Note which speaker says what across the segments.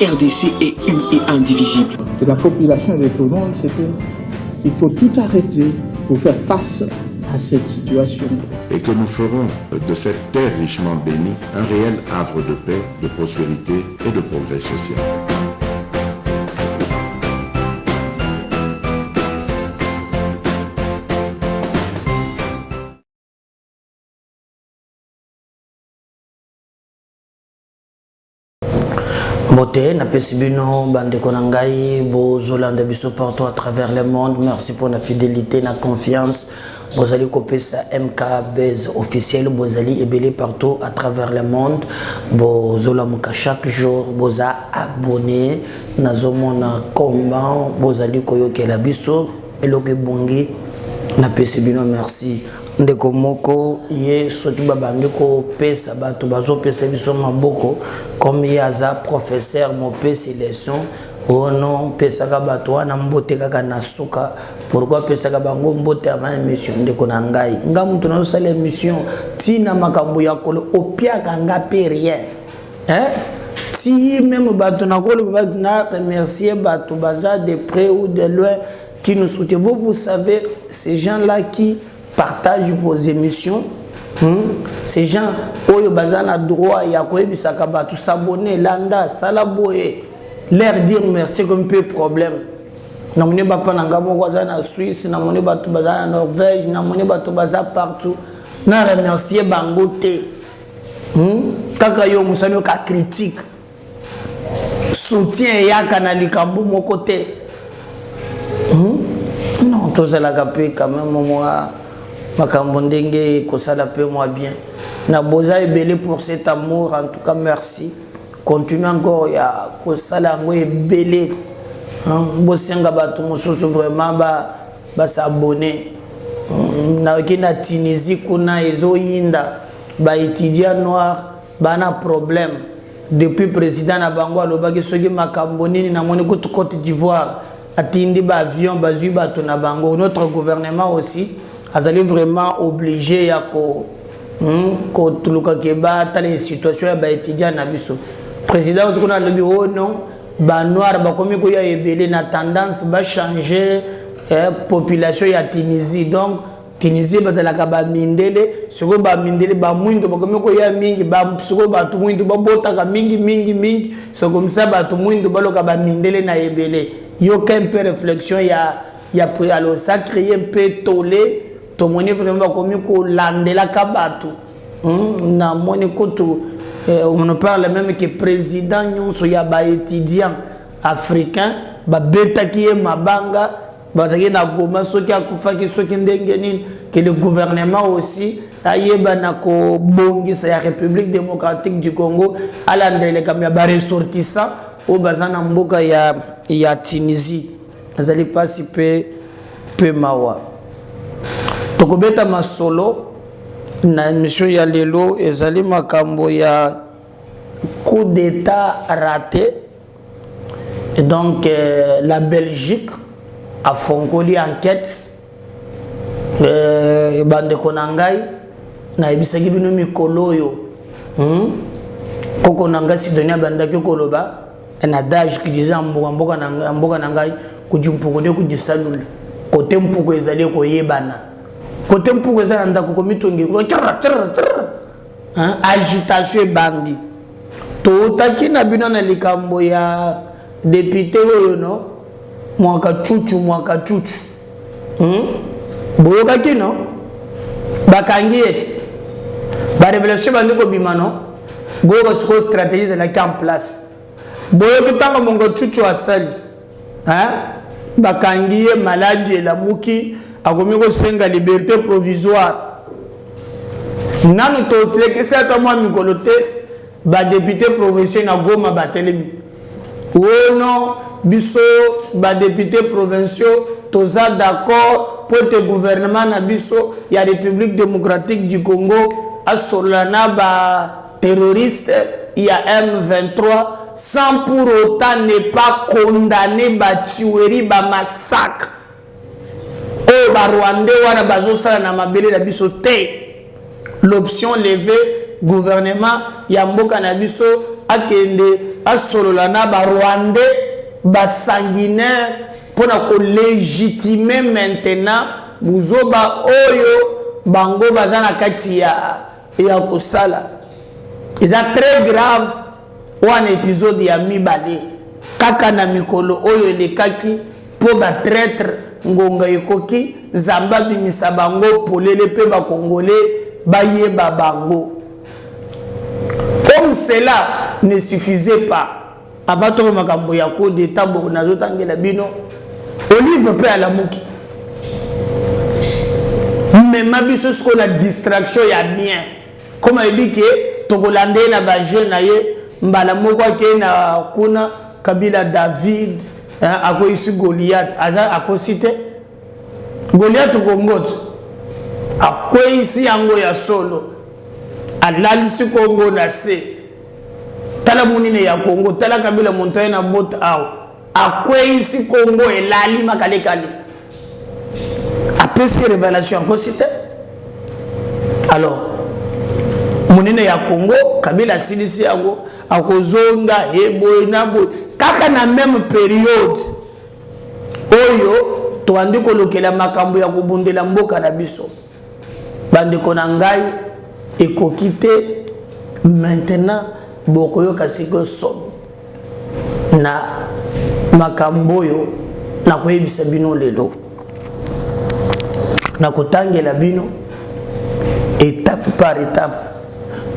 Speaker 1: RDC est une et indivisible.
Speaker 2: De la population et de tout le monde, c'est qu'il faut tout arrêter pour faire face à cette situation.
Speaker 3: Et que nous ferons de cette terre richement bénie un réel havre de paix, de prospérité et de progrès social.
Speaker 4: Moté, na pesibino bande konangai bozolanda biso partout à travers le monde. Merci pour la fidélité, la confiance. Bozali kopé sa MKBZ officiel, bozali ebélé partout à travers le monde. Bozola muka chaque jour, boza abonné. Nazomona comment bozali koyoke la biso. Eloke bongi na pesibino merci. Ndeko moko ye soki babandi ko pesa bato bazo pesa biso maboko comme ye aza professeur mo pesa leçon ono pesa ka bato wana mbote kaka na suka pourquoi pesa ka bango mbote avant émission ndeko na ngai nga mutu na sala émission tina makambo ya kolo opia kanga pe rien si même bato na kolo bato na remercier bato baza de près ou de loin qui nous soutiennent. Vous savez ces gens là qui partagent vos émissions. Ces gens, Oyo Bazana droit, Yakoye Bisakaba, tout s'abonner, Landa, Salaboye, leur dire merci comme peu problème. Namone Bapa Nangamo Wazana Suisse, Namone Batu Bazana Norvège, Namone Batu Baza partout. Na remercier Bangote. Kakayo Moussano ka critique. Soutien Yaka na Likambu mon côté. Non, tout ça la capé quand même moi. Makambondenge kosala peu moi bien. Na boza ebele pour cet amour, en tout cas merci. Continue encore ya kosala ngo ebele. Bosenga batu mosusu vraiment ba s'abonner. Na kina Tunisie kuna ezoyinda ba étudiant noir bana problème. Depuis président na bango alobaki soki makambonini na moni Côte d'Ivoire atindi ba avion bazui bato na bango. Notre gouvernement aussi azali vraiment obligé ya ko tuluka keba tali situation ya ba étudiant na biso président ko na lobi oh non ba noir ba komi ko ya ebele na tendance ba changer population ya Tunisie donc Tunisie bazalaka ba mindele soko ba mindele ba mwindo ba komi ko ya mingi ba soko ba tu mwindo ba botaka mingi so comme ça ba tu mwindo ba loka ba mindele na ebele yo qu'un peu réflexion ya alors ça créer un peu tollé. To moni vraiment comme ko landela kabatu na moni ko to on parle même que président nyonso ya ba étudiant africain ba beta ki mabanga ba taki na goma soki akufaki soki ndenge nini que le gouvernement aussi ayeba na ko bongisa ya République démocratique du Congo alandele kam ya ba ressortissant au bazana mboka ya Tunisie azali pasi pe mawa. Tokobeta masolo na émission ya lelo ezali makambo ya coup d'état raté et donc la Belgique a fongoli enquête bande konangai na ebisaki bino mikolo yo koko nanga Sidonia bandaki koloba un adage qui disait mboka nangai kujimpuko de kujisalula kote mpuko ezali koyebana. Côté pour que ça n'anda komitongi agitation bandi to taki na bino na likambo ya député oyo no mwaka chuchu boyoka kino bakangi eti ba révélation bandi ko bimano boyoka siko stratégie na en place boyoka tanga mongo chuchu asali bakangi maladie la muki akomiko senga liberté provisoire nanu to pleke sata mwa mikolote ba député provincial na Goma batelemi wono biso ba député provinciaux toza d'accord pour le gouvernement na biso ya République démocratique du Congo asolana ba terroriste ya M23 sans pour autant ne pas condamner ba tuerie ba massacre Rwandais wana bazosala na mabele la biso te l'option levée gouvernement ya mboka na biso akende asolola na ba Rwandais ba sanguinaire pour ko légitimer maintenant buzoba oyo bango baza na kati ya kosala. C'est très grave ou un épisode ya mibale kaka na mikolo oyo elekaki po ba traître ngonga ekoki zamba bimisa bango polele pe ba congolais bayeba bango. Comme cela ne suffisait pas avant to makambo ya coup d'état bo na zotangela bino Olive pe à la muki mais ma biso ce qu'on a distraction ya bien comme il dit que togolande na ba jeune na ye mbala moko ke na kuna Kabila David ako ici Goliath aza ako cité Goliath Kongot ako ici yango ya solo alalisi Kongo na se tala munine ya Kongo tala Kabila montagne na bot aw ako ici Kongo elali makale kale après ces révélations ako cité alors munine ya Congo Kabila silisi yango akozonga eboy na boy kaka na même période oyo toandi kolokela makambo ya kobundela mboka na biso bandeko na ngai ekokite maintenant bokoyoka siko somo na makambo yo na koyebisa bino lelo na kotangela bino étape par étape.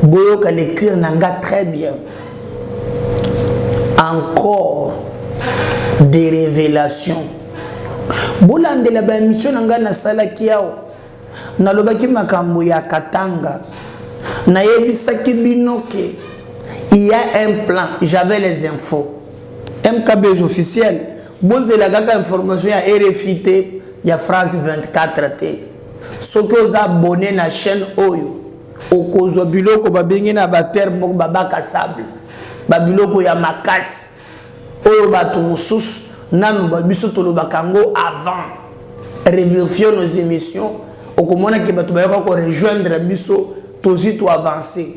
Speaker 4: Boyoka lecture nanga très bien. Encore des révélations. Bolande la ba mission nanga na sala kiao. Na lobaki makambo ya Katanga. Na yebisaki binoke. Il y a un plan, j'avais les infos. MKB officiel. Bozela kaka information ya RFI ya France 24 T. Ce que vous abonnez na chaîne Oyo. Okozo biloko babengi na ba terme babaka sable babiloko ya makasi oyo bato mususu nanu babiso tolobaka ngo avant revérifier nos émissions okomona ke bato bayaka ko rejoindre biso tozi to avancer.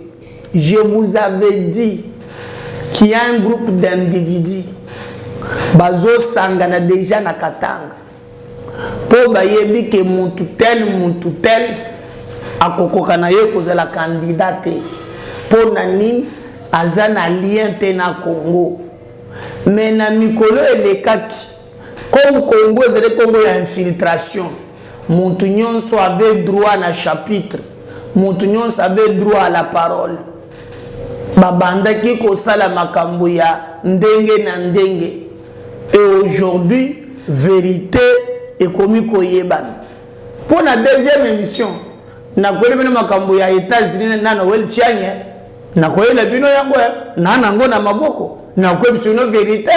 Speaker 4: Je vous avais dit qu'il y a un groupe d'individus bazo sangana déjà na Katanga po bayebi ke muntu tel akokoka na ye kozala candidate pour nani azana lien te na Congo mais na mikolo elekaki comme Congo ezele Congo ya infiltration muntu nyonso avait droit na chapitre muntu nyonso avait droit à la parole babandaki kosala makambo ya ndenge na ndenge et aujourd'hui vérité ekomi koyebana pour la deuxième émission na kweli bino makambo ya États-Unis na Noel Chianye na kweli bino yango na nango na maboko na kweli bino vérité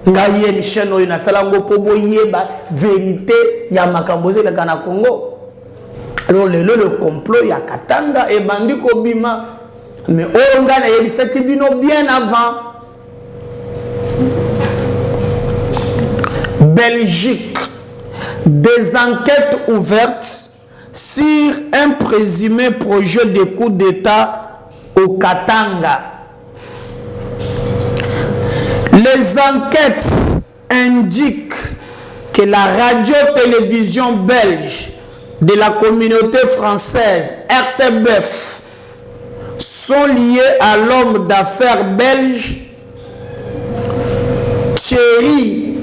Speaker 4: ngaye misheno ina salango pobo yeba vérité ya makambo zela kana Congo. Alors le complot ya Katanga et bandi ko bima mais onga na yebisaki bino bien avant. Belgique, des enquêtes ouvertes sur un présumé projet de coup d'État au Katanga. Les enquêtes indiquent que la radio-télévision belge de la communauté française, RTBF, sont liés à l'homme d'affaires belge Thierry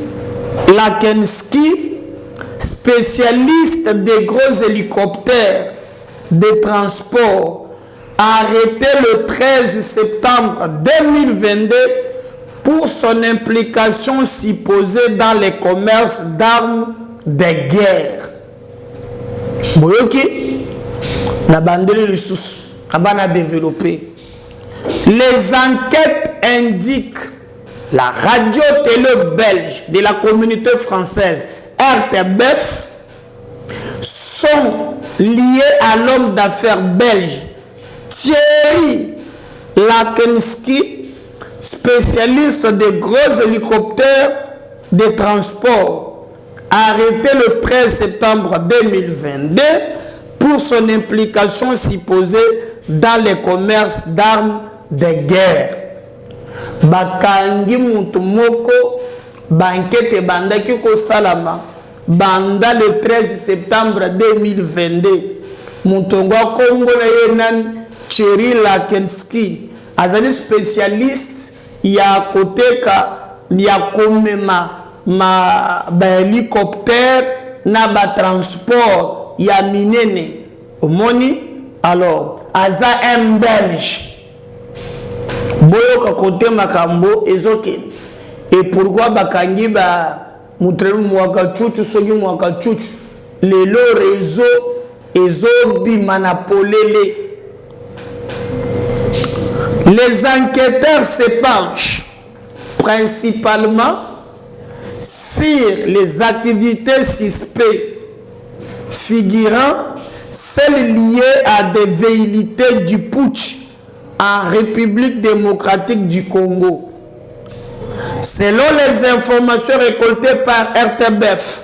Speaker 4: Lakenski, spécialiste des gros hélicoptères de transport, arrêté le 13 septembre 2022 pour son implication supposée dans les commerces d'armes de guerre. Boyoki, na bandeli lisusu, abana développé. Les enquêtes indiquent la radio-télé belge de la communauté française RTBF sont liés à l'homme d'affaires belge Thierry Lakenski, spécialiste des gros hélicoptères de transport, arrêté le 13 septembre 2022 pour son implication supposée dans le commerce d'armes de guerre. Bakangi mutu moko bankete bandaki ko salama banda le 13 septembre 2022 mutongo Congo na yenan Thierry Lakenski azali spécialiste ya koteka ya komema ma hélicoptère na ba transport ya minene omoni alors aza un belge boyoka kote makambo ezoke et pourquoi bakangi ba mutrelu mwaka chuchu soki mwaka chuchu lelo réseau ezobi manapolele. Les enquêteurs se penchent principalement sur les activités suspectes figurant celles liées à des velléités du putsch en République démocratique du Congo. Selon les informations récoltées par RTBF,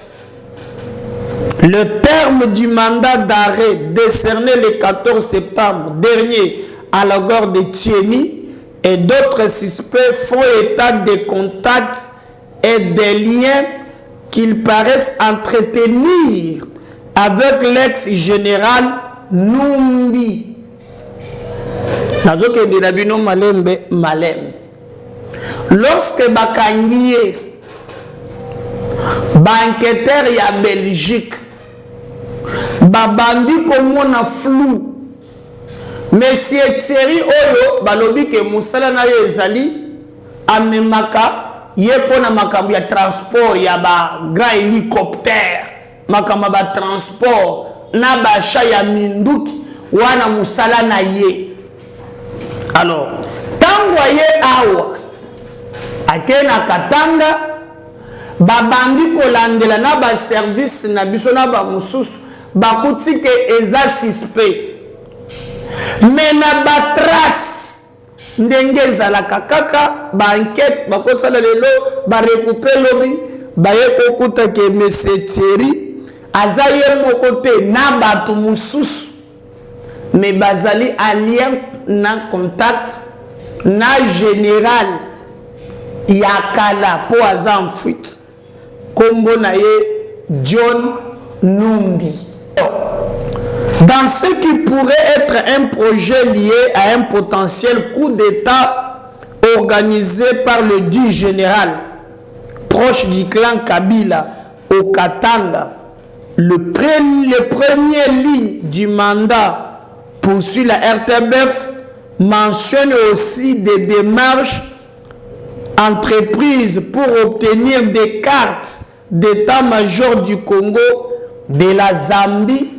Speaker 4: le terme du mandat d'arrêt décerné le 14 septembre dernier à la gare de Thiény et d'autres suspects font état des contacts et des liens qu'ils paraissent entretenir avec l'ex-général Numbi. Lorsque Bakangié, banqueteur ya Belgique, babandi comme on a flou, Monsieur Thierry Oyo, balobi ke musala na ye ezali amemaka ye pona makambo ya transport ya ba grand hélicoptère, makambo ba transport na ba cha ya minduki wana musala na ye. Alors, tango ye awa akena katanga babandi kolandela na ba service na biso na ba mususu bakuti ke eza suspect. Mais na ba trace ndenge ezalaka kaka ba enquête bakosala lelo ba recouper lobi ba ye kokuta ke Monsieur Thierry aza ye moko te na batu mususu mais bazali alien na contact na général yakala po aza en fuite kombo na ye John Numbi. Dans ce qui pourrait être un projet lié à un potentiel coup d'État organisé par le dit général proche du clan Kabila au Katanga, les premières lignes du mandat poursuit la RTBF mentionne aussi des démarches entreprises pour obtenir des cartes d'état-major du Congo, de la Zambie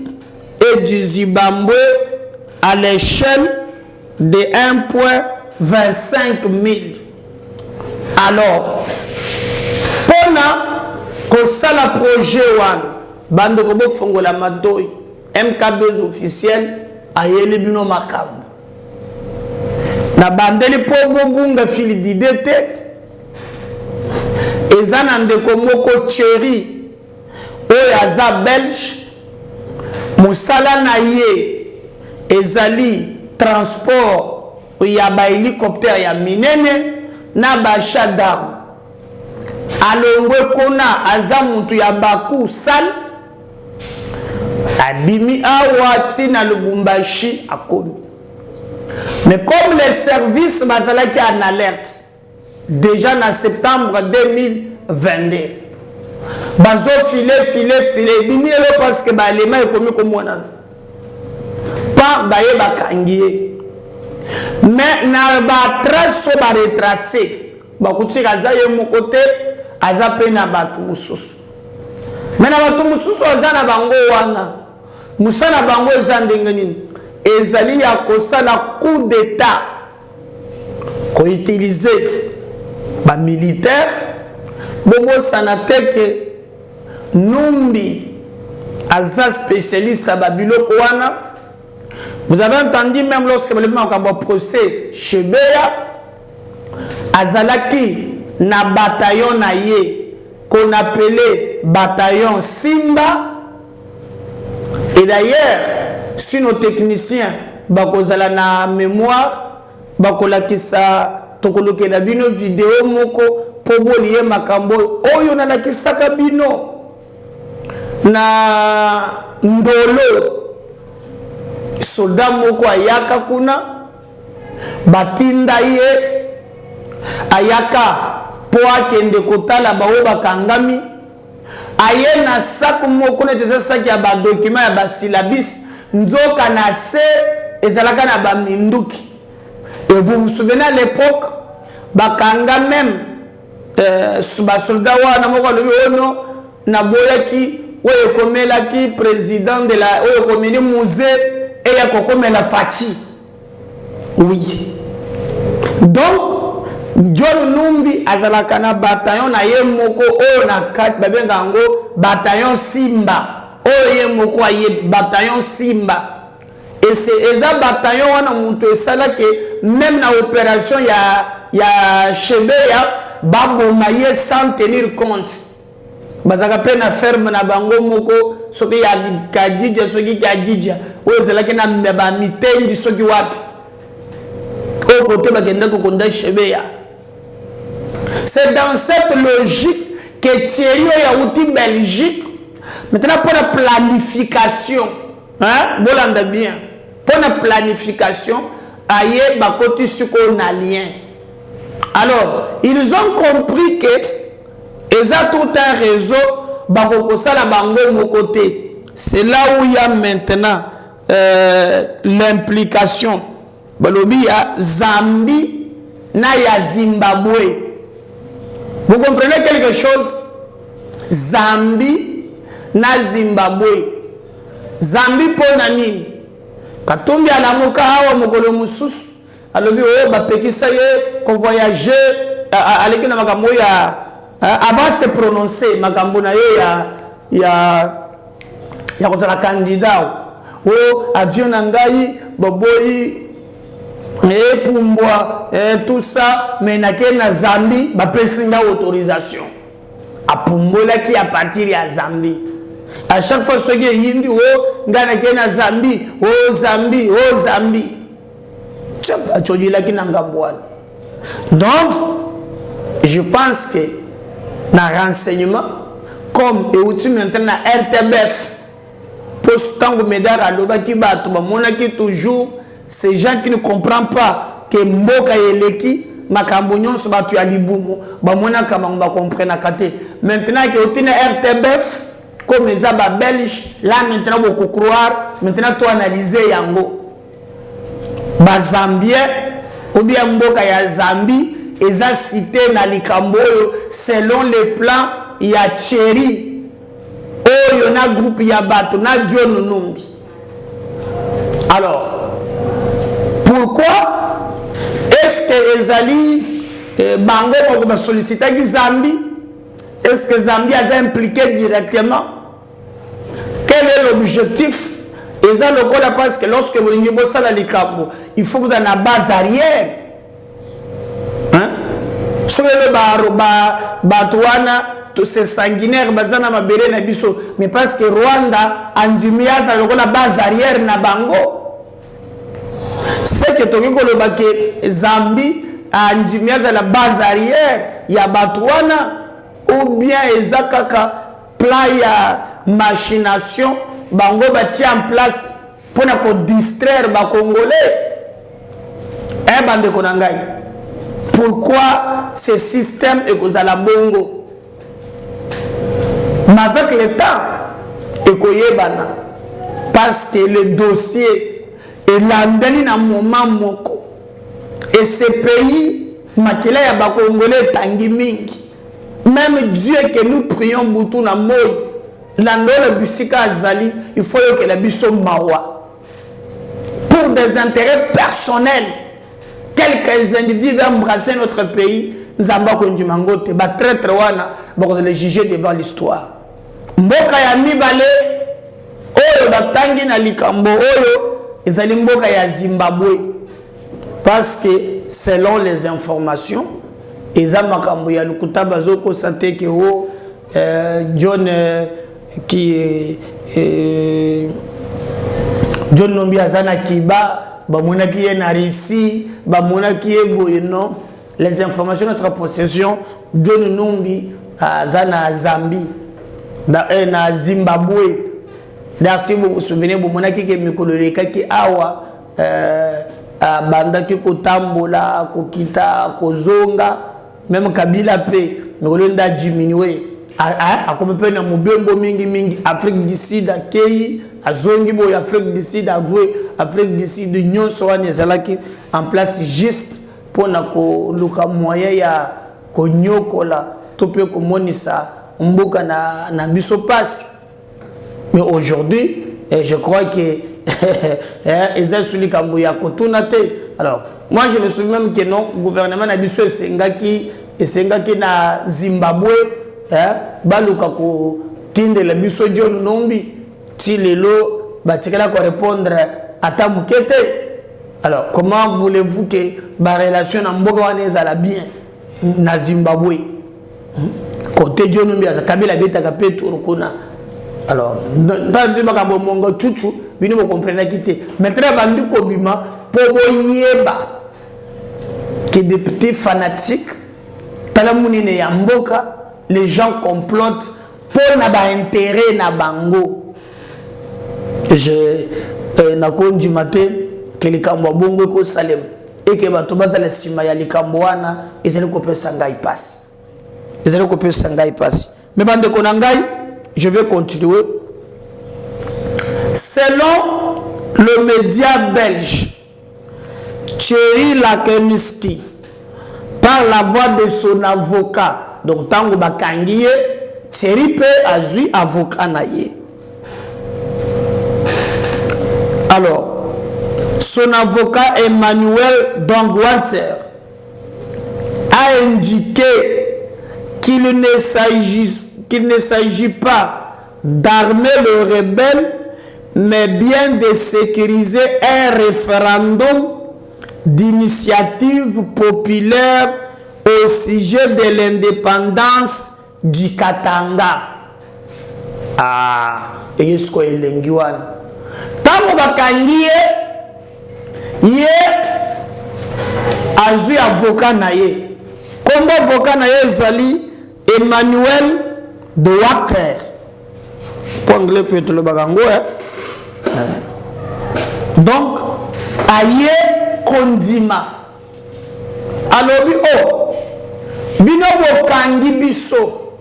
Speaker 4: et du Zimbabwe à l'échelle de 1,25 000. Alors, pour ça le projet one, bande robo fongola madoy, MK2 officiel, ayeli bino makambo. Na bandeli pongo bunga fili didete, ezana ndeko moko Thierry, oyaza belge, musala na ye ezali transport ya ba hélicoptère ya minene na ba chadam alongwe kona aza mutu ya baku sal abimi awati na Lubumbashi akomi. Mais comme les services bazalaki en alerte déjà en septembre 2022 bazo filer binelo parce que ba lema ekomi komona pa baye bakangiye mais na ba trace ba retracer ba kutika azaye mokote azape na batu mususu mais na batu mususu azana bango wana musana bango ezandenge nini ezali ya kosala coup d'état ko utiliser ba militaire bobo sanateke Numbi aza spécialiste à Babiloko wana. Vous avez entendu même lorsque le procès chez Beya azalaki na bataillon na ye qu'on appelait bataillon Simba. Et d'ailleurs si nos techniciens bakozala na mémoire bakolakisa tokolokela bino vidéo moko po bolie makambo oyo nalakisaka bino na ndolo soldat moko ayaka kuna batinda ye ayaka po akende kotala baoyo bakangami aye na saku moko nete eza saki ya badokima ya basilabis nzoka na se ezalaka na baminduki. Et vous vous souvenez à l'époque bakanga même basoldat wana moko alobi ono naboyaki oyo ekomelaki président de la oyo ekomeli musée eya kokomela Faci. Oui. Donc John Numbi azalaka na bataillon na ye moko oyo na kati babenga yango bataillon Simba oyo ye moko aye bataillon Simba. Et c'est eza bataillon wana mutu esalaki même na opération ya Chebeya baboma ye sans tenir compte. Bazaka pe na ferme na bango moko soki ya Kadija soki Kadija oyo ezalaki na ba mitendi soki wapi au côté bakenda kokonda Chebeya. C'est dans cette logique que Thierry Yaouti Belgique maintenant pour la planification hein bolanda bien pour la planification aye bakoti suko na lien. Alors ils ont compris que ils ont tout un réseau bakokosala bango mon côté. C'est là où il y a maintenant l'implication balobi ya Zambie na ya Zimbabwe. Vous comprenez quelque chose? Zambie na Zimbabwe. Zambie pour nani? Katumbi alamuka hawa mokolo mususu alobi oyo bapekisa ye ko voyager aleki na makambo ya avant se prononcer makambo na ye ya kotala candidat o avion na ngai boboyi pumbwa tout ça mais nake na Zambie bapesi nga autorisation apumbolaki à partir ya Zambie. À chaque fois ce qui est yindi o ngana kena Zambie o Zambie o Zambie tchapa chodila kinangambwana. Donc je pense que na renseignement comme et outil maintenant na RTBF post tango medara loba ki batu ba monaki toujours ces gens qui ne comprennent pas que mboka yeleki makambo nyonso batu ya libumu ba monaka ba comprendre kate maintenant que outil na RTBF comme les abats belges, là maintenant beaucoup croire, maintenant tu analyser yango. Ba Zambien, ou bien mboka ya Zambie, ils ont cité na likambo selon les plans ya Thierry. Oh, y en a groupe ya bato, na John Numbi. Alors, pourquoi est-ce que Ezali bango pour solliciter Zambie? Est-ce que Zambie a impliqué directement? Quel est l'objectif? Et ça, le cas parce que lorsque vous avez bossé dans les camps, il faut que vous ayez une base arrière. Hein? Sur le Batouana, tous ces sanguinaires, mais parce que Rwanda, Andimias, a la base arrière na bango. C'est que tu as Zambie, Andimias, a la base arrière, il y a Batouana. Ou bien ezakaka plan ya machination bango bati en place pour na distraire ba congolais bande konangai. Pourquoi ce système est kozala bongo? Mais avec le temps ekoyebana parce que le dossier est landani na moment moko et ce pays makila ya ba congolais tangi mingi. Même Dieu que nous prions Boutou na moi, l'andole busika azali, il faut que la biso mawa. Pour des intérêts personnels, quelques individus veulent embrasser notre pays, Zamba Kondimangote, ba traître wana, ba les juger devant l'histoire. Mboka ya mibale, oyo batangi na likambo oyo, ezali mboka ya Zimbabwe. Parce que selon les informations, et ça makambo ya lukuta bazoko santé que John qui John Nombi Azana Kiba, Bamonaki est na Russie, Bamonaki est Boyeno. Les informations de notre possession, John Nombi Azana Zambie, na Zimbabwe. D'ailleurs, si vous vous souvenez, Bamonaki est Mikoloreka qui awa, Banda qui Kotambola, Kokita, Kozonga, même Kabila P, Nolenda diminué. A comme peu na mubembo mingi Afrique du Sud a Kei a zongi boy Afrique du Sud a Goué Afrique du Sud Union soane zalaki en place juste pour na ko luka moyen ya ko nyokola to pe ko monisa mboka na biso passe. Mais aujourd'hui je crois que ezali suli kambo ya kotunate. Alors moi je me souviens même que non gouvernement na biso esengaki na Zimbabwe. Baluka ko tinde le biso John Nombi ti lelo batikala ko répondre à ta mukete. Alors comment voulez-vous que la relation na mboka wana ezala bien na Zimbabwe côté John Nombi Kabila beta ka petro kona. Alors dans ba ka mongo chuchu bino mo comprendre kité maintenant bandi ko bima po boyeba que des petits fanatiques talamunine ya mboka. Les gens complotent pour n'avoir intérêt na bango. Je nakon du matin que les kambo bongo ko salem et que batobaza la sima ya likamboana ezali ko pesa ngai passe. Ezali ko pesa ngai passe. Mais bande ko ngai, je vais continuer. Selon le média belge Thierry Lakemiski par la voix de son avocat. Donc, tango bakangiye, Thierry P. a eu avocat naïe. Alors, son avocat Emmanuel Dongwater a indiqué qu'il ne s'agit pas d'armer le rebelle, mais bien de sécuriser un référendum d'initiative populaire au sujet de l'indépendance du Katanga. Et ce qu'il y a un tango bakangiye ye azu avocat naye. Comme avocat naye zali Emmanuel Dongwater. Pour anglais peut-être le bagango. Donc aye kondima. Alobi bino bokangi biso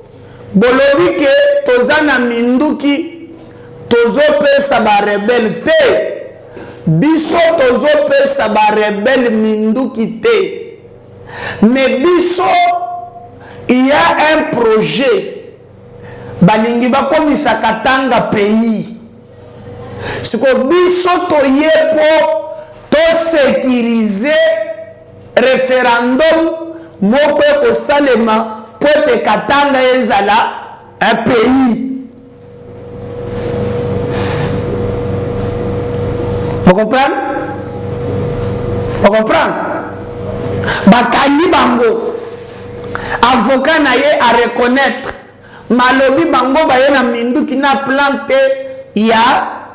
Speaker 4: bolobi ke tozana minduki tozopesa ba rebelle te biso tozopesa ba rebelle minduki te mais biso il y a un projet balingi bakomisa Katanga pays siko biso toyepo to sécuriser référendum moko ko salema pote Katanga ezala un pays. Vous comprenez? Vous comprenez? Bakani bango avocat naye à reconnaître malobi bango baye na mindu ki na planté ya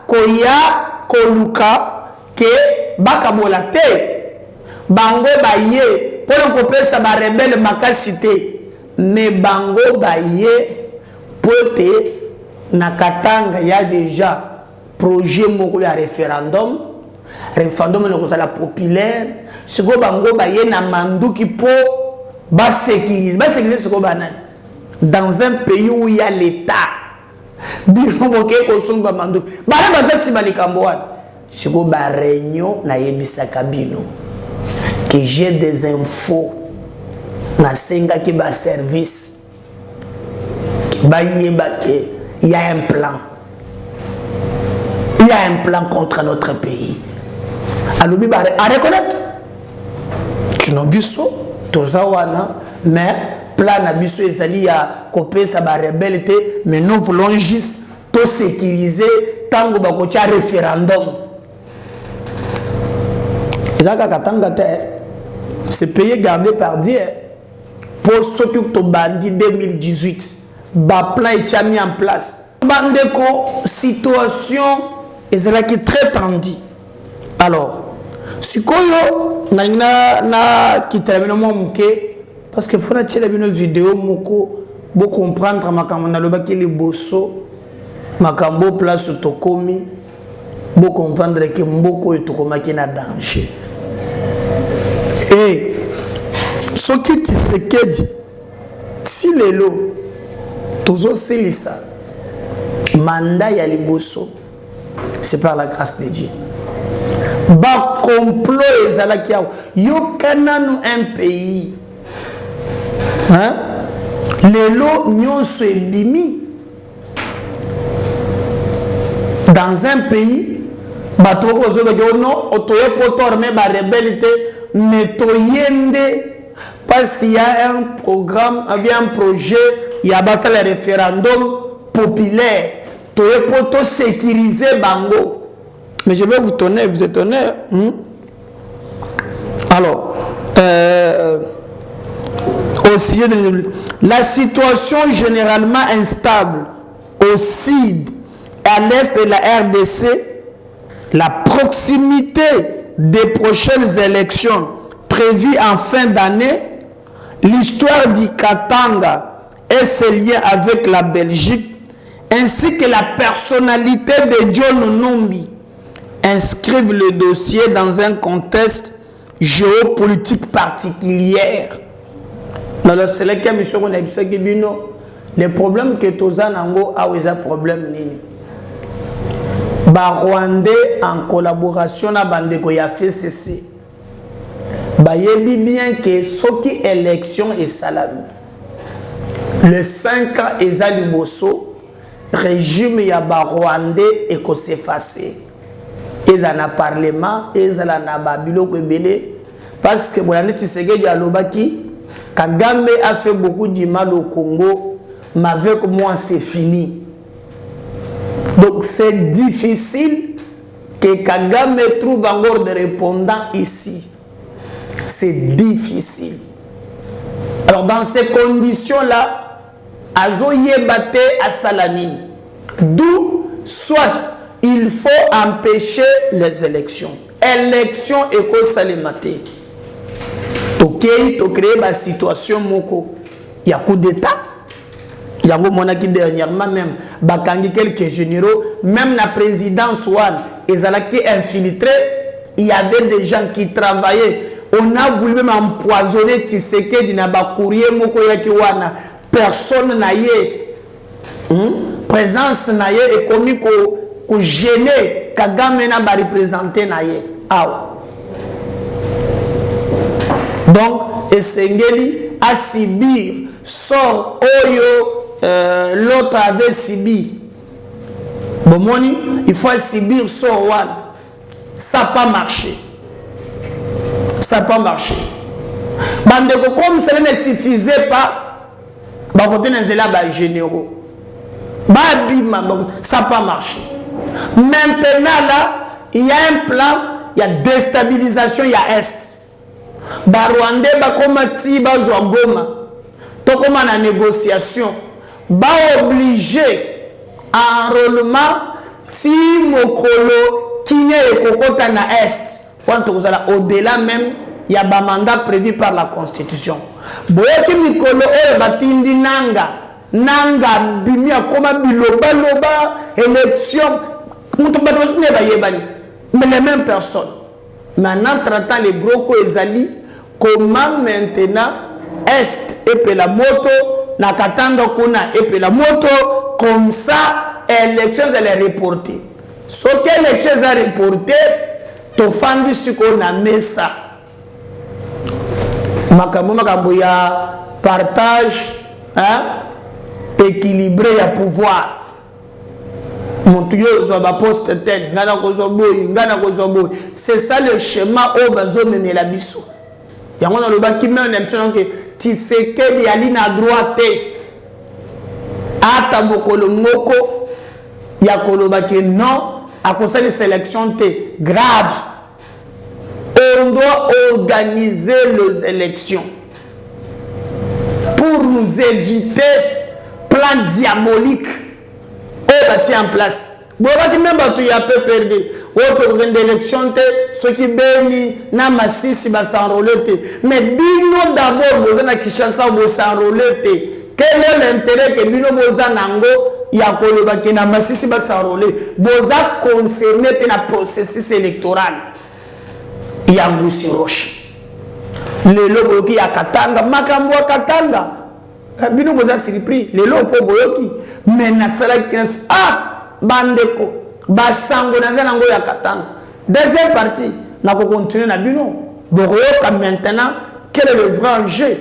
Speaker 4: koya koluka ke bakabola te bango baye pour qu'on puisse sa rebelle makasité mais bango baye pote na Katanga y a déjà projet moko ya référendum ne la populaire siko bango baye na manduki po ba sécuriser siko banane dans un pays où il y a l'état bino moke ko sumba manduki bana bazasi balikambo wana siko ba réunion na yebisaka bino que j'ai des infos na senga ki ba service ba yeba ke il y a un plan. Il y a un plan contre notre pays. Alors, à reconnaître que nous avons tozawana mais plan nabiso ezali ya kopé sa ba rebelle mais nous voulons juste tout sécuriser tango ba kocha référendum. Zaka Katanga ce pays gardé par Dieu pour ce que tu bandi 2018 ba plan est mis en place. Bandeko situation ezalaki très tendu. Alors sikoyo na kitala bino moke parce que faut na tchela bino vidéo moko bo comprendre makambo na lobaki liboso makambo place tokomi bo comprendre que mboko etokomaki na danger. Et ce qui Tshisekedi si lelo tozo silisa mandat ya liboso c'est par la grâce de Dieu. Ba complot ezalaki awa yokananu un pays hein lelo nyonso ebimi dans un pays bato kozoloka non otoye kotorme ba rebelle mais toyende parce qu'il y a un programme bien un projet il y a basa le référendum populaire toye poto sécuriser bango. Mais je vais vous étonner. Alors, aussi, la situation généralement instable au sud et à l'est de la RDC, la proximité des prochaines élections prévues en fin d'année, l'histoire du Katanga et ses liens avec la Belgique, ainsi que la personnalité de John Numbi, inscrivent le dossier dans un contexte géopolitique particulier. Alors, c'est là que monsieur on a dit que les problèmes que toza nango a des problèmes nini. Ba Rwandais en collaboration na bandeko ya FCC. Ba yebi bien que ce qui élection est salami. Le 5 ans ezali boso régime ya ba Rwandais et ko s'effacer. Ils en a parlement, ils en a babilo kebele parce que Bolande Tshisekedi a lobaki Kagame a fait beaucoup de mal au Congo, mais avec moi c'est fini. Donc c'est difficile que Kagame trouve encore des répondants ici. C'est difficile. Alors dans ces conditions-là, Azoye Bate à Salamine. D'où soit il faut empêcher les élections. Élections éco-salimate. Ok, tu crées la situation moko. Il y a coup d'État. Il y a monaki dernièrement même. Bakangi quelques généraux. Même la présidence Ouane. Ils allaient infiltrer. Il y avait des gens qui travaillaient. On a voulu même empoisonner Tshisekedi na bakourier moko yaki wana. Personne n'a eu. Présence n'a eu et commis ko gêner Kagame na ba représenter na ye. Donc Esengeli a Sibir sort oyo l'autre avait Sibi. Bon moni, il faut Sibir sort one. Ça n'a pas marché. Ça n'a pas marché. Bandeko comme cela ne suffisait pas, bah côté n'zela ba généraux. Ça n'a pas marché. Maintenant là, il y a un plan, il y a déstabilisation, il y a Est. Rwandais bakomati bazwa Goma. Tokoma na négociation. Ba obligé enrôlement ti mokolo kiné ekokota na Est. Au-delà même, il y a un mandat prévu par la Constitution. Boyoki mikolo oyo batindi nanga. Nanga bimia koma biloba loba élection. Mais les mêmes personnes. Maintenant, traitant les gros coezali, comment maintenant Est et la moto, Nakatanga Kuna et la moto, comme ça, élection est reportée. Ce que l'élection est reportée, tu fais ce qu'on a mis ça. Makambo ya partage équilibré à pouvoir. C'est ça le schéma au bazo mener la biso. Il y a un débat qui met en émission que Tshisekedi ali na droite. Ata bokolo moko ya koloba que non à cause de sélection grave. On doit organiser les élections pour nous éviter plan diabolique. On bâtit en place. Boyaki même bato ya PPRD. Autre d'élection te, ceux qui béni na masisi ba s'enrôler te. Mais bino d'abord boza na Kinshasa bo s'enrôler te. Quel est l'intérêt que bino boza nango ya koloba ki na masisi ba s'enrôler? Boza concerné te na processus électoral. Ya Ngusi Roche. Lelo boyoki ya Katanga, makambo ya Katanga. Bino boza surpris, lelo po boyoki. Mais na sala ki bandeko basango na nango ya Katanga. Deuxième partie, na ko continuer na bino. Boyoka maintenant quel est le vrai enjeu?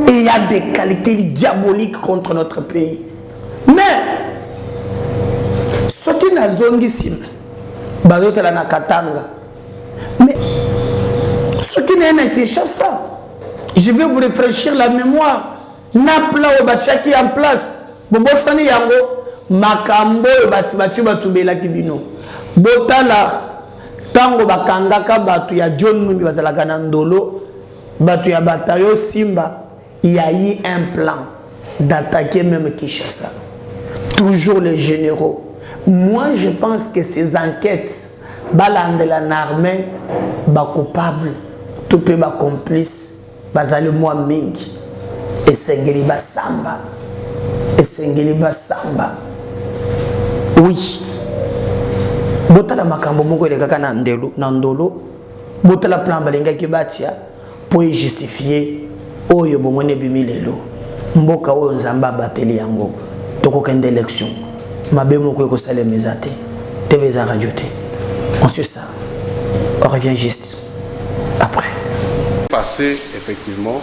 Speaker 4: Et il y a des qualités diaboliques contre notre pays. Mais ce qui n'a zongi sim, bazotela na Katanga. Mais ce qui n'est pas Kinshasa, je vais vous rafraîchir la mémoire. Napla Obachaki en place. Bobosani yango makambo basibatu batubela kibino. Botala tango bakangaka batu ya John Numbi bazalaka na ndolo, batu ya batayo Simba, il y a eu un plan d'attaquer même Kinshasa. Toujours les généraux. Moi je pense que ces enquêtes balande la armée ba coupable tout peut ba complice bazali moi mingi et sengeli ba samba oui botala makambo moko ele kaka na ndolo botala plan balenga ki batia pour justifier oyo bomone bimilelo mboka oyo nzamba bateli yango tokokende élection mabe moko ko sale mezate TV za radio te. Ensuite ça, on revient juste après.
Speaker 5: Passé, effectivement,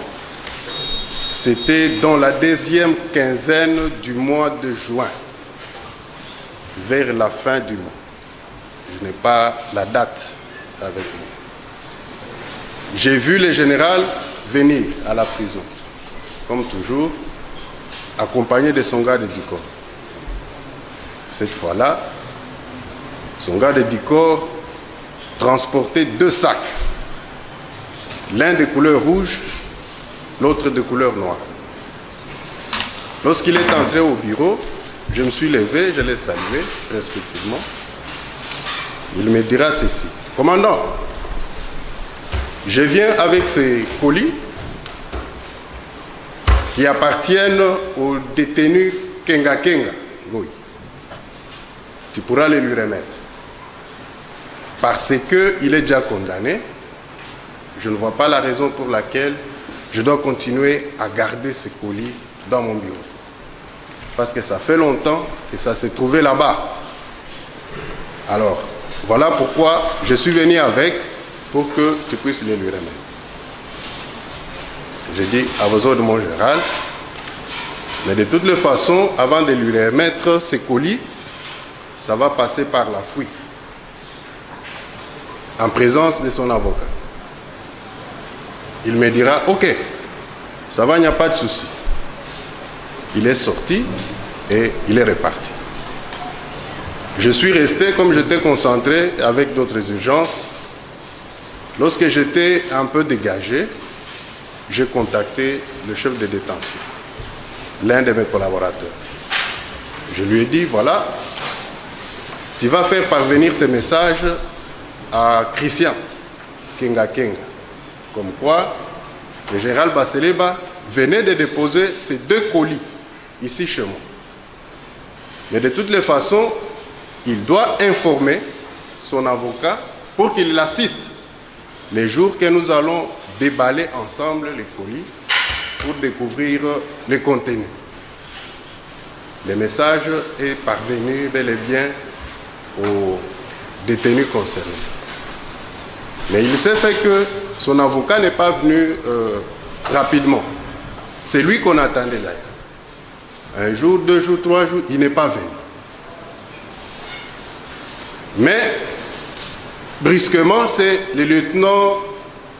Speaker 5: c'était dans la deuxième quinzaine du mois de juin, vers la fin du mois. Je n'ai pas la date avec moi. J'ai vu le général venir à la prison, comme toujours, accompagné de son gars de Dicor. Cette fois-là, son gars de Dicor transportait 2 sacs, l'un de couleur rouge, l'autre de couleur noire. Lorsqu'il est entré au bureau, je me suis levé, je l'ai salué respectivement. Il me dira ceci: commandant, je viens avec ces colis qui appartiennent au détenu Kenga Kenga. Oui. Tu pourras les lui remettre. Parce qu'il est déjà condamné, je ne vois pas la raison pour laquelle je dois continuer à garder ces colis dans mon bureau. Parce que ça fait longtemps que ça s'est trouvé là-bas. Alors, voilà pourquoi je suis venu avec, pour que tu puisses les lui remettre. J'ai dit à vos ordres, mon général, mais de toutes les façons, avant de lui remettre ces colis, ça va passer par la fuite, en présence de son avocat. Il me dira, ok, ça va, il n'y a pas de souci. Il est sorti et il est reparti. Je suis resté, comme j'étais concentré avec d'autres urgences. Lorsque j'étais un peu dégagé, j'ai contacté le chef de détention, l'un de mes collaborateurs. Je lui ai dit, voilà, tu vas faire parvenir ce message à Christian Kenga Kenga, comme quoi le général Baseleba venait de déposer ces 2 colis ici chez moi. Mais de toutes les façons, il doit informer son avocat pour qu'il l'assiste les jours que nous allons déballer ensemble les colis pour découvrir les contenus. Le message est parvenu bel et bien aux détenus concernés. Mais il s'est fait que son avocat n'est pas venu rapidement. C'est lui qu'on attendait d'ailleurs. 1 jour, 2 jours, 3 jours, il n'est pas venu. Mais, brusquement, c'est le lieutenant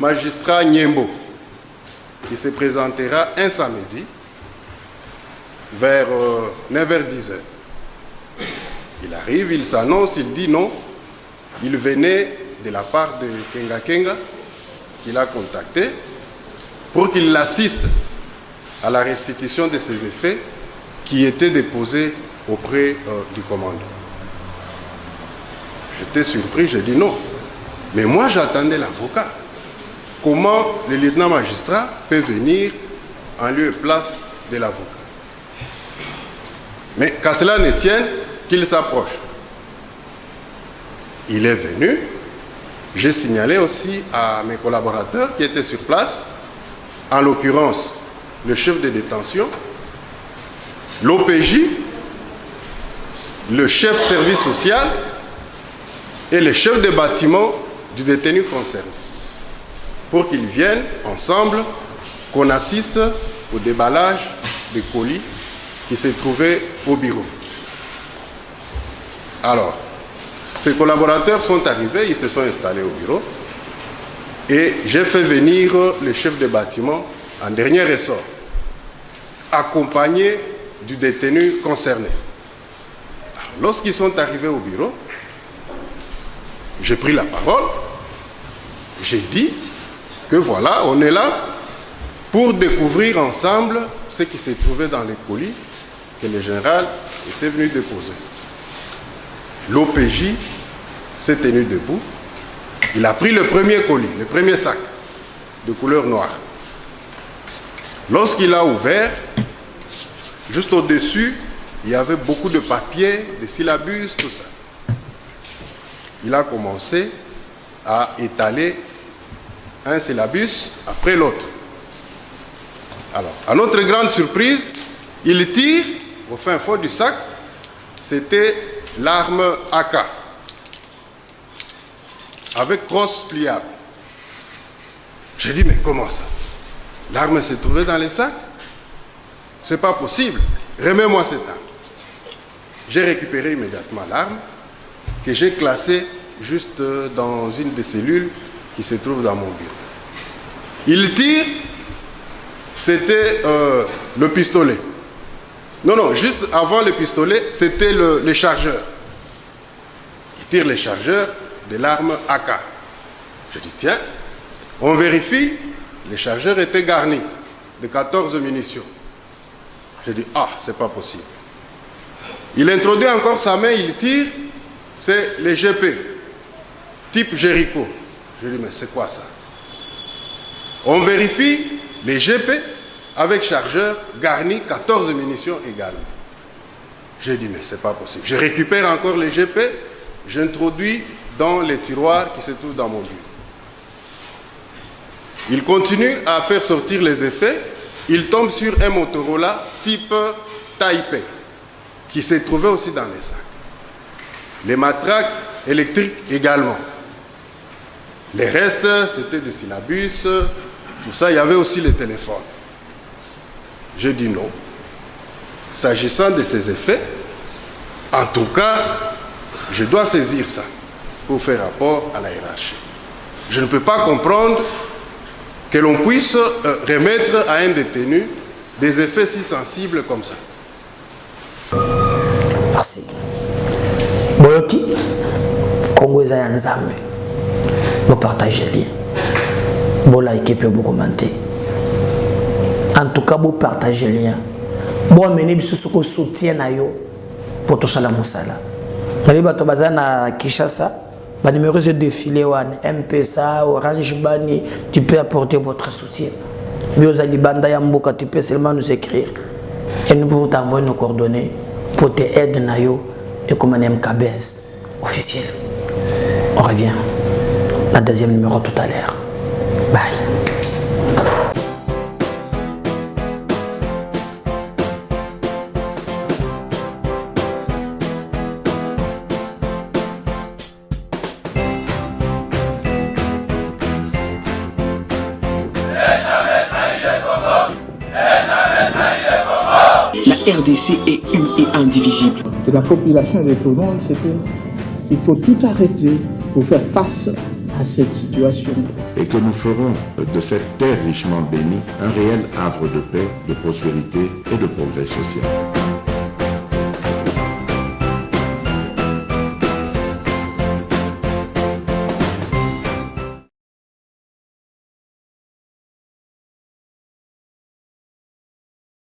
Speaker 5: magistrat Niembo qui se présentera un samedi vers 9h-10h. Il arrive, il s'annonce, il dit non. Il venait de la part de Kenga Kenga, qu'il a contacté, pour qu'il l'assiste à la restitution de ses effets qui étaient déposés auprès du commandant. J'étais surpris, j'ai dit non. Mais moi, j'attendais l'avocat. Comment le lieutenant magistrat peut venir en lieu et place de l'avocat? Mais qu'à cela ne tienne, qu'il s'approche. Il est venu. J'ai signalé aussi à mes collaborateurs qui étaient sur place, en l'occurrence le chef de détention, l'OPJ, le chef service social et le chef de bâtiment du détenu concerné, pour qu'ils viennent ensemble, qu'on assiste au déballage des colis qui se trouvaient au bureau. Alors, ces collaborateurs sont arrivés, ils se sont installés au bureau et j'ai fait venir le chef de bâtiment en dernier ressort, accompagné du détenu concerné. Lorsqu'ils sont arrivés au bureau, j'ai pris la parole, j'ai dit que voilà, on est là pour découvrir ensemble ce qui s'est trouvé dans les colis que le général était venu déposer. L'OPJ s'est tenu debout, il a pris le premier colis, le premier sac de couleur noire. Lorsqu'il a ouvert, juste au-dessus, il y avait beaucoup de papiers, des syllabus, tout ça. Il a commencé à étaler un syllabus après l'autre. Alors, à notre grande surprise, il tire au fin fond du sac, c'était l'arme AK, avec crosse pliable. J'ai dit, mais comment ça? L'arme se trouvait dans les sacs? C'est pas possible. Remets-moi cette arme. J'ai récupéré immédiatement l'arme, que j'ai classée juste dans une des cellules qui se trouve dans mon bureau. Il tire, c'était le pistolet. Non, juste avant le pistolet, c'était les chargeurs. Il tire les chargeurs de l'arme AK. Je dis, tiens, on vérifie, les chargeurs étaient garnis de 14 munitions. Je dis, ah, c'est pas possible. Il introduit encore sa main, il tire, c'est les GP, type Jericho. Je dis, mais c'est quoi ça? On vérifie les GP avec chargeur garni, 14 munitions également. J'ai dit, mais c'est pas possible. Je récupère encore les GP, j'introduis dans les tiroirs qui se trouvent dans mon bureau. Il continue à faire sortir les effets. Il tombe sur un Motorola type Taipei qui s'est trouvé aussi dans les sacs. Les matraques électriques également. Les restes, c'était des syllabus, tout ça. Il y avait aussi les téléphones. J'ai dit non. S'agissant de ces effets, en tout cas, je dois saisir ça pour faire rapport à la hiérarchie. Je ne peux pas comprendre que l'on puisse remettre à un détenu des effets si sensibles comme ça.
Speaker 4: Merci. Boyoki, Congo est un Nzambe. Vous partagez les liens. Vous likez et vous commentez. En tout cas, vous partagez les liens. Vous amenez ce que vous soutiennent pour tout ça la moussala. Vous allez à Kinshasa. Le numéro de défilé, MPSA, Orange Bani, tu peux apporter votre soutien. Tu peux seulement nous écrire. Et nous pouvons t'envoyer nos coordonnées pour t'aider et comme un MKBS officiel. On revient. Le deuxième numéro tout à l'heure. Bye.
Speaker 1: La RDC est une et indivisible.
Speaker 2: De la population de tout le monde, c'était il faut tout arrêter pour faire face à cette situation.
Speaker 3: Et que nous ferons de cette terre richement bénie un réel havre de paix, de prospérité et de progrès social.